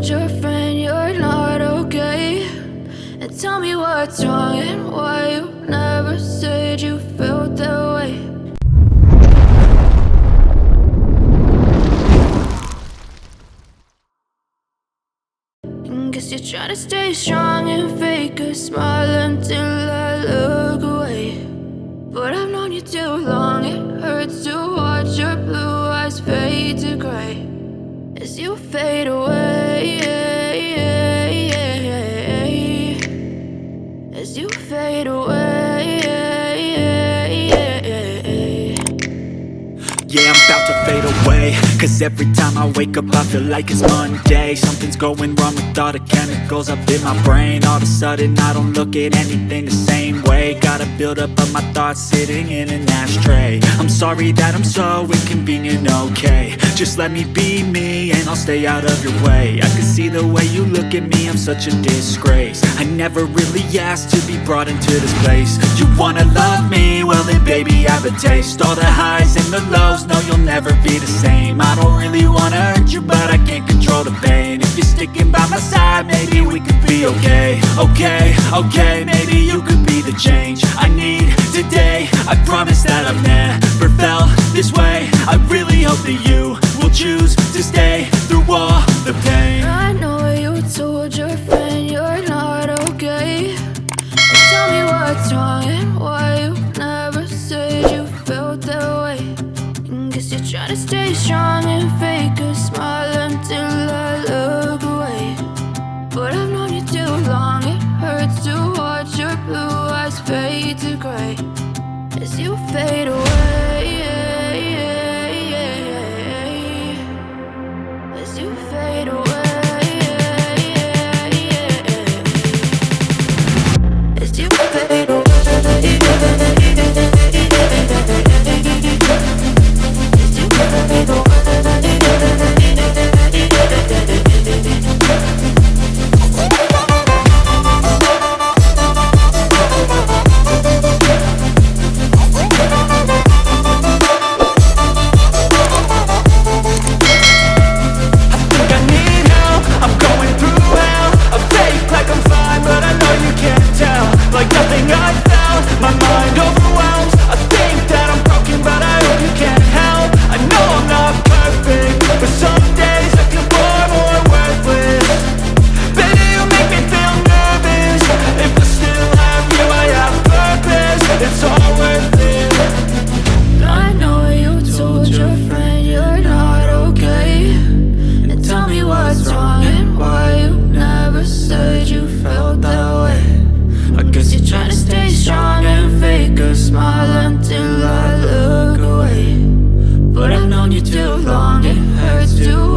told your friend you're not okay? And tell me what's wrong and why you never said you felt that way. Guess you're trying to stay strong and fake a smile until I look away. But I've known you too long, it hurts to watch your blue eyes fade to gray as you fade away, as you fade away. Yeah, I'm about to fade away, cause every time I wake up I feel like it's Monday. Something's going wrong with all the chemicals up in my brain. All of a sudden I don't look at anything the same way. Gotta build up of my thoughts sitting in an ashtray. I'm sorry that I'm so inconvenient, okay? Just let me be me and I'll stay out of your way. I can see the way you look at me, I'm such a disgrace. I never really asked to be brought into this place. You wanna love me? Well then baby have a taste. All the highs and the lows, no you'll never be the same. I don't really wanna hurt you but I can't control the pain. If you're sticking by my side maybe we could be okay. Okay, maybe you could be the change I need today. I promise that I've never felt this way. I really hope that you will choose to stay through all the pain. I know you told your friend you're not okay. Tell me what's wrong and why you never said you felt that way. Guess you're trying to stay strong and fake a smile until I look away. But I've known you too long, it hurts to watch your blue eyes fade to gray as you fade away, as you fade away. As you fade away. Smile until I look away. But I've known you too long, it hurts to